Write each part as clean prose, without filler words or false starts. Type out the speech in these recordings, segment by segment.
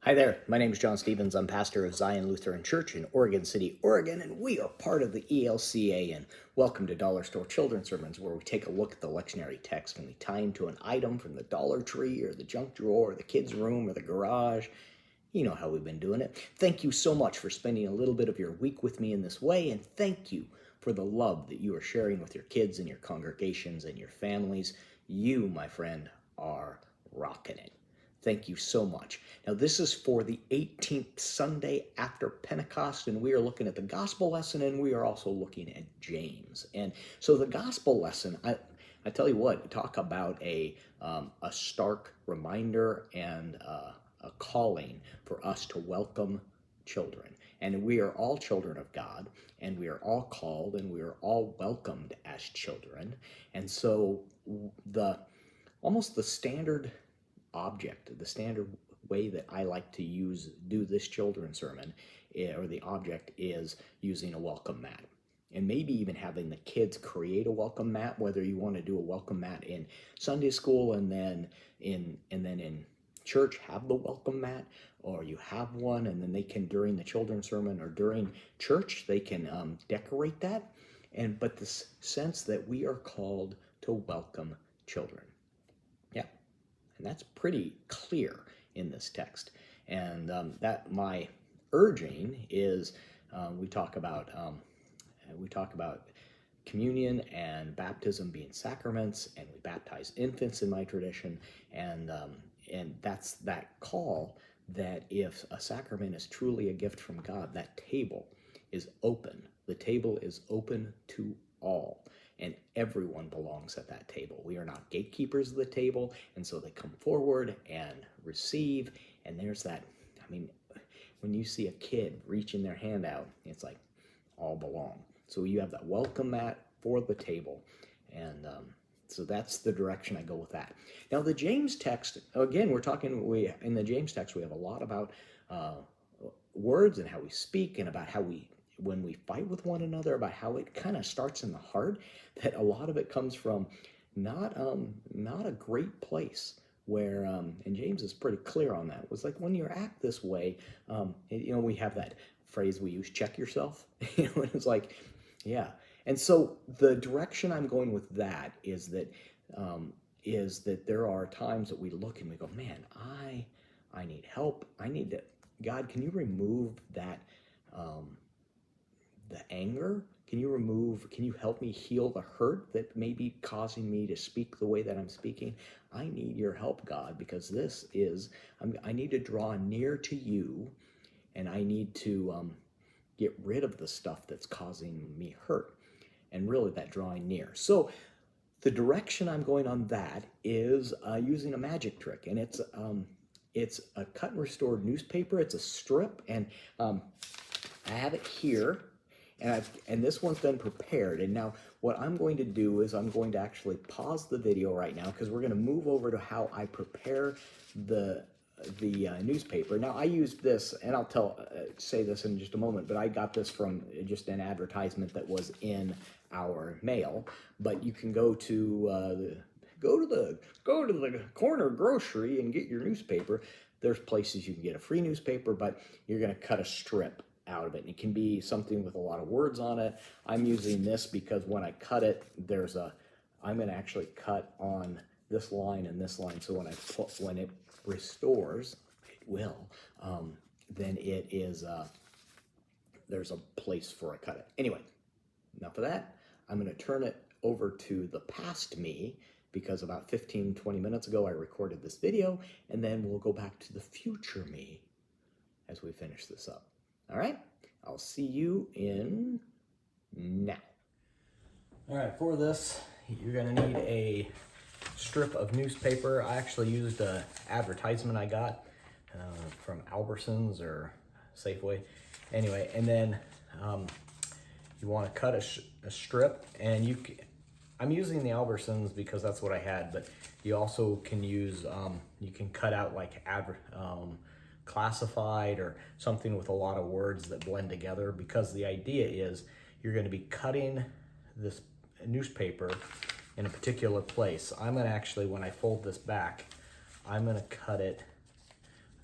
Hi there, my name is John Stevens. I'm pastor of Zion Lutheran Church in Oregon City, Oregon, and we are part of the ELCA. And welcome to Dollar Store Children's Sermons, where we take a look at the lectionary text and we tie them to an item from the Dollar Tree or the junk drawer or the kids' room or the garage. You know how we've been doing it. Thank you so much for spending a little bit of your week with me in this way, and thank you for the love that you are sharing with your kids and your congregations and your families. You, my friend, are rocking it. Thank you so much. Now, this is for the 18th Sunday after Pentecost, and we are looking at the gospel lesson, and we are also looking at James. And so the gospel lesson, I tell you what, talk about a stark reminder and a calling for us to welcome children. And we are all children of God, and we are all called, and we are all welcomed as children. And so almost the standard object, the standard way that I like to do this children's sermon, or the object, is using a welcome mat. And maybe even having the kids create a welcome mat, whether you want to do a welcome mat in Sunday school and then in church have the welcome mat, or you have one and then they can, during the children's sermon or during church, they can decorate that. But this sense that we are called to welcome children. Yeah. And that's pretty clear in this text. And that my urging is we talk about communion and baptism being sacraments, and we baptize infants in my tradition, and that's that call that if a sacrament is truly a gift from God, that table is open. The table is open to all. And everyone belongs at that table. We are not gatekeepers of the table, and so they come forward and receive, and there's that, when you see a kid reaching their hand out, it's like all belong. So you have that welcome mat for the table, and so that's the direction I go with that. Now the James text, again, in the James text we have a lot about words and how we speak, and about how when we fight with one another, about how it kind of starts in the heart, that a lot of it comes from not a great place, where and James is pretty clear on that. It was like, when you act this way, we have that phrase we use, check yourself. And it's like, yeah. And so the direction I'm going with that is that there are times that we look and we go, man, I need help. God, can you remove that the anger? Can you help me heal the hurt that may be causing me to speak the way that I'm speaking? I need your help, God, because I need to draw near to you, and I need to get rid of the stuff that's causing me hurt, and really that drawing near. So the direction I'm going on that is using a magic trick, and it's a cut and restored newspaper. It's a strip, and I have it here. And this one's been prepared. And now what I'm going to do is I'm going to actually pause the video right now, because we're going to move over to how I prepare the newspaper. Now I used this, and I'll say this in just a moment, but I got this from just an advertisement that was in our mail. But you can go to the corner grocery and get your newspaper. There's places you can get a free newspaper, but you're going to cut a strip out of it, and it can be something with a lot of words on it. I'm using this because when I cut it, I'm going to actually cut on this line and this line, so when it restores, it will, then it is there's a place for a cut it. Anyway, enough of that. I'm going to turn it over to the past me, because about 15-20 minutes ago I recorded this video, and then we'll go back to the future me as we finish this up. All right, I'll see you in now. All right, for this, you're gonna need a strip of newspaper. I actually used an advertisement I got from Albertsons or Safeway. Anyway, and then you wanna cut a strip, and I'm using the Albertsons because that's what I had, but you also can use, you can cut out like classified or something with a lot of words that blend together, because the idea is you're going to be cutting this newspaper in a particular place. I'm going to actually, when I fold this back, I'm going to cut it.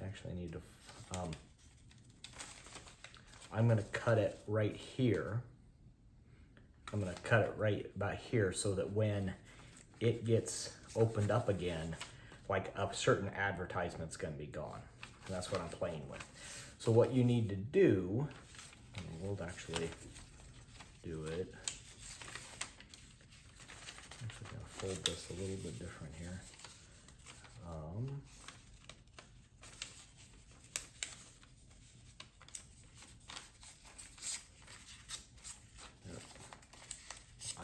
I actually need to I'm going to cut it right here. I'm going to cut it right about here so that when it gets opened up again, like a certain advertisement's going to be gone. And that's what I'm playing with. So what you need to do, and we'll actually do it. I'm actually going to fold this a little bit different here.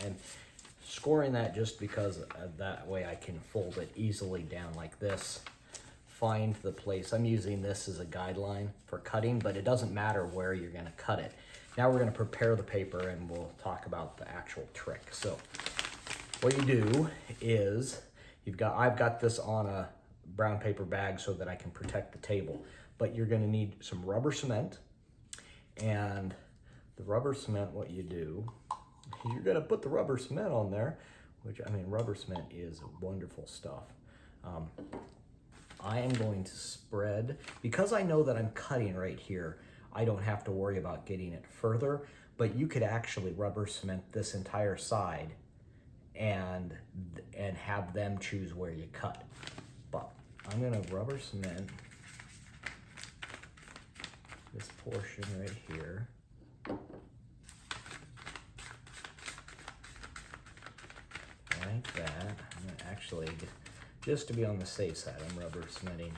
I'm scoring that just because that way I can fold it easily down like this. Find the place. I'm using this as a guideline for cutting, but it doesn't matter where you're going to cut it. Now we're going to prepare the paper and we'll talk about the actual trick. So what you do is I've got this on a brown paper bag so that I can protect the table, but you're going to need some rubber cement. And the rubber cement, what you do, you're going to put the rubber cement on there, which, I mean, rubber cement is wonderful stuff. I am going to spread, because I know that I'm cutting right here, I don't have to worry about getting it further, but you could actually rubber cement this entire side and have them choose where you cut. But I'm going to rubber cement this portion right here. Like that. I'm going to actually, just to be on the safe side, I'm rubber cementing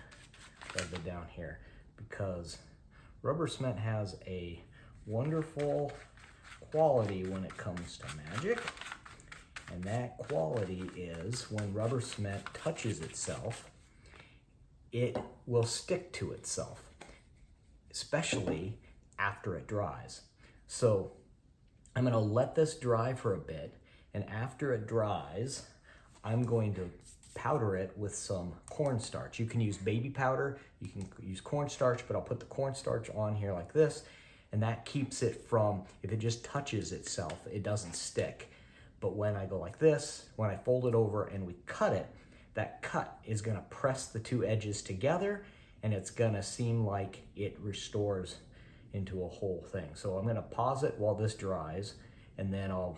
further down here, because rubber cement has a wonderful quality when it comes to magic. And that quality is when rubber cement touches itself, it will stick to itself, especially after it dries. So I'm going to let this dry for a bit, and after it dries, I'm going to powder it with some cornstarch. You can use baby powder, you can use cornstarch, but I'll put the cornstarch on here like this, and that keeps it from, if it just touches itself, it doesn't stick. But when I go like this, when I fold it over and we cut it, that cut is going to press the two edges together, and it's going to seem like it restores into a whole thing. So I'm going to pause it while this dries, and then I'll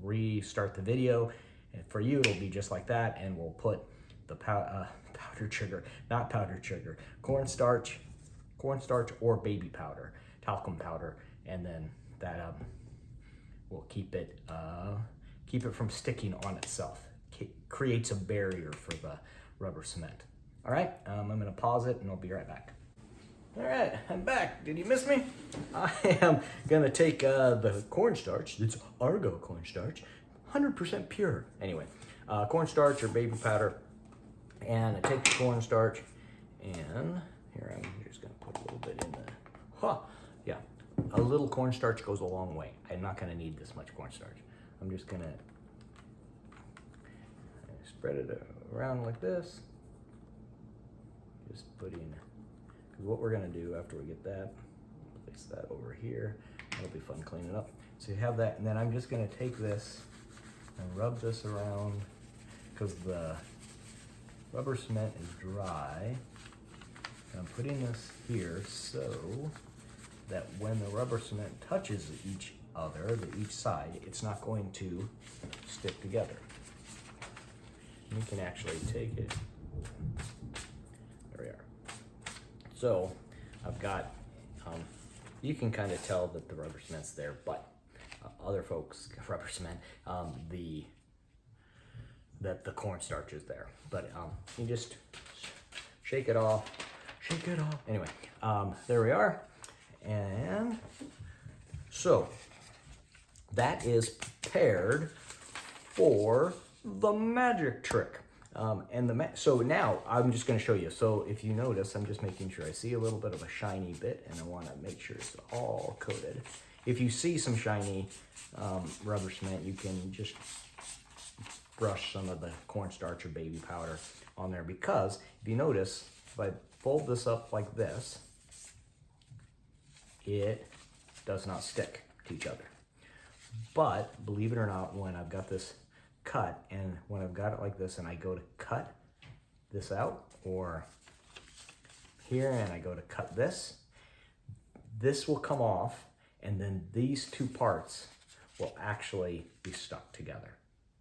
restart the video. And for you, it'll be just like that, and we'll put the powdered sugar, not powdered sugar, cornstarch or baby powder, talcum powder, and then that will keep it from sticking on itself. Creates a barrier for the rubber cement. All right, I'm gonna pause it and I'll be right back. All right, I'm back. Did you miss me? I am gonna take the cornstarch, it's Argo cornstarch, 100% pure. Anyway, cornstarch or baby powder, and I take the cornstarch, and here I'm just gonna put a little bit in the, yeah, a little cornstarch goes a long way. I'm not gonna need this much cornstarch. I'm just gonna spread it around like this. Just put in, because what we're gonna do after we get that, place that over here. That'll be fun cleaning up. So you have that, and then I'm just gonna take this and rub this around, because the rubber cement is dry. And I'm putting this here so that when the rubber cement touches each other, each side, it's not going to stick together. You can actually take it. There we are. So I've got, you can kind of tell that the rubber cement's there, but other folks, rubber cement, that the cornstarch is there. But you just shake it off. Anyway, there we are. And so that is prepared for the magic trick. So now I'm just going to show you. So if you notice, I'm just making sure I see a little bit of a shiny bit, and I want to make sure it's all coated. If you see some shiny rubber cement, you can just brush some of the cornstarch or baby powder on there, because if you notice, if I fold this up like this, it does not stick to each other. But believe it or not, when I've got this cut, and when I've got it like this and I go to cut this out, or here and I go to cut this, this will come off, and then these two parts will actually be stuck together.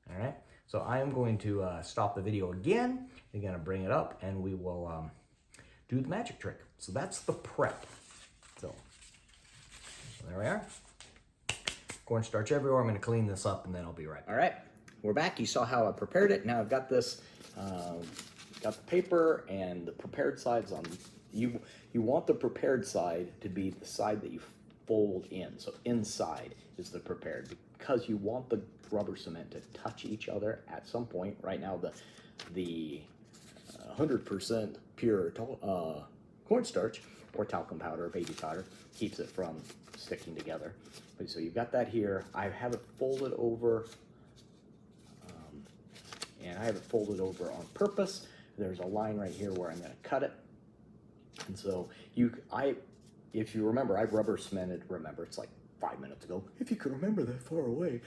All right, so I am going to stop the video again. I'm going to bring it up and we will do the magic trick. So that's the prep. So there we are. Cornstarch everywhere. I'm going to clean this up and then I'll be right back. All right, we're back. You saw how I prepared it. Now I've got this, got the paper and the prepared sides on. You want the prepared side to be the side that you fold in. So inside is the prepared, because you want the rubber cement to touch each other at some point. Right now the 100% pure cornstarch or talcum powder or baby powder keeps it from sticking together. So you've got that here. I have it folded over, and I have it folded over on purpose. There's a line right here where I'm going to cut it. And so if you remember, I rubber cemented, it's like 5 minutes ago, if you could remember that far away,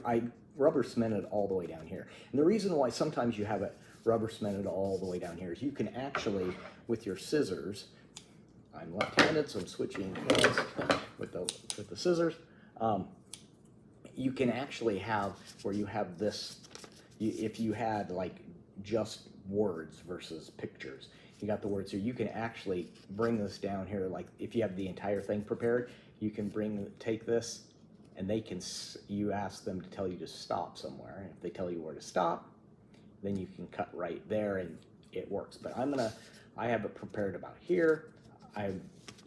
I rubber cemented all the way down here. And the reason why sometimes you have it rubber cemented all the way down here is you can actually, with your scissors, I'm left-handed, so I'm switching hands with the scissors. You can actually have where you have this, if you had like just words versus pictures, you got the words here, you can actually bring this down here. Like if you have the entire thing prepared, you can take this and you ask them to tell you to stop somewhere. And if they tell you where to stop, then you can cut right there and it works. But I have it prepared about here. I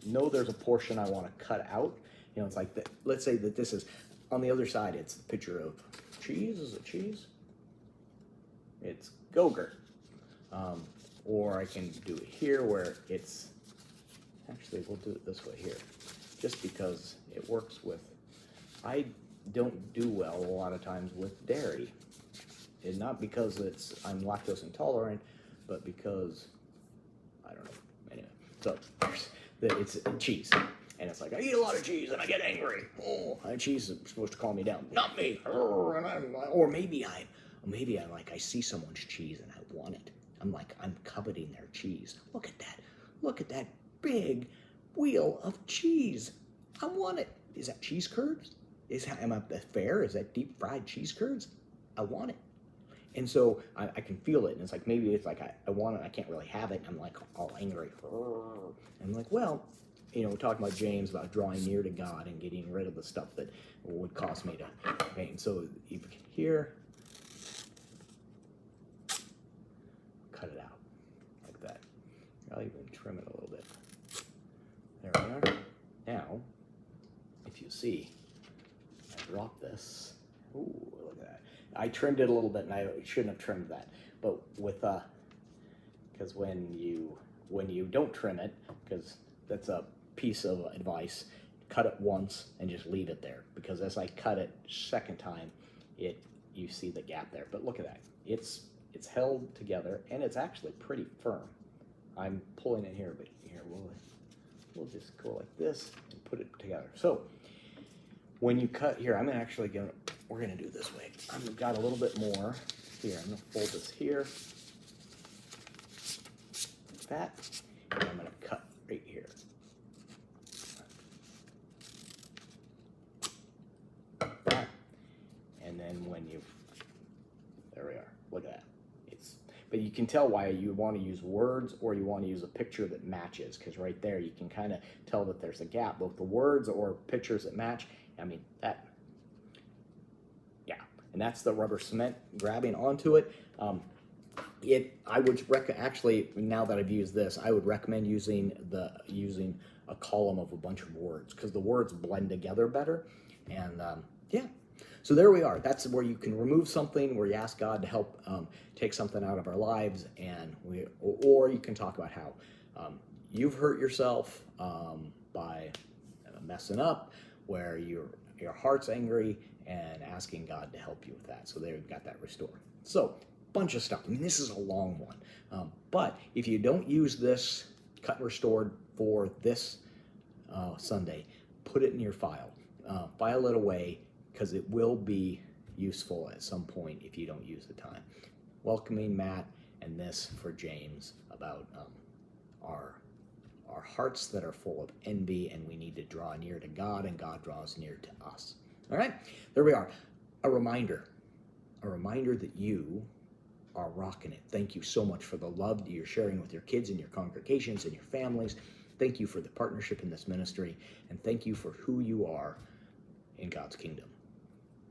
know there's a portion I want to cut out. You know, it's like, let's say that this is, on the other side, it's the picture of cheese. Is it cheese? It's Go-Gurt. Or I can do it here where it's, actually we'll do it this way here, just because it works with, I don't do well a lot of times with dairy. And not because I'm lactose intolerant, but because, I don't know, anyway. So, it's cheese. And it's like, I eat a lot of cheese and I get angry. Oh, cheese is supposed to calm me down. Not me. Or maybe I'm like, I see someone's cheese and I want it. I'm coveting their cheese. Look at that. Look at that big wheel of cheese. I want it. Is that cheese curds? Am I at the fair? Is that deep fried cheese curds? I want it. And so I can feel it. And it's like, maybe it's like, I want it. I can't really have it. I'm like all angry. And I'm like, well, you know, we're talking about James, about drawing near to God and getting rid of the stuff that would cause me to pain. So you can hear, cut it out like that. I'll even trim it a little bit. There we are. Now, if you see, I dropped this. Ooh, look at that. I trimmed it a little bit, and I shouldn't have trimmed that. But with, because when you don't trim it, because that's a piece of advice, cut it once and just leave it there. Because as I cut it second time, you see the gap there. But look at that. It's held together, and it's actually pretty firm. I'm pulling it here, but here we'll just go like this and put it together. So when you cut here, we're gonna do it this way. I've got a little bit more here. I'm gonna fold this here, like that, and I'm gonna cut right here. Like that. And then there we are. Look at that. But you can tell why you want to use words or you want to use a picture that matches, because right there you can kind of tell that there's a gap, both the words or pictures that match. I mean, yeah, and that's the rubber cement grabbing onto it. I would actually, now that I've used this, I would recommend using a column of a bunch of words, because the words blend together better. And yeah. So there we are. That's where you can remove something, where you ask God to help take something out of our lives, and or you can talk about how you've hurt yourself by messing up, where your heart's angry, and asking God to help you with that. So there, you've got that restore. So bunch of stuff. I mean, this is a long one, but if you don't use this cut and restored for this Sunday, put it in your file. File it away, because it will be useful at some point if you don't use the time. Welcoming Matt, and this for James about our hearts that are full of envy, and we need to draw near to God, and God draws near to us. All right, there we are. A reminder that you are rocking it. Thank you so much for the love that you're sharing with your kids and your congregations and your families. Thank you for the partnership in this ministry, and thank you for who you are in God's kingdom.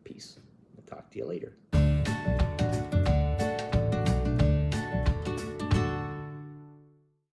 Peace. We'll talk to you later.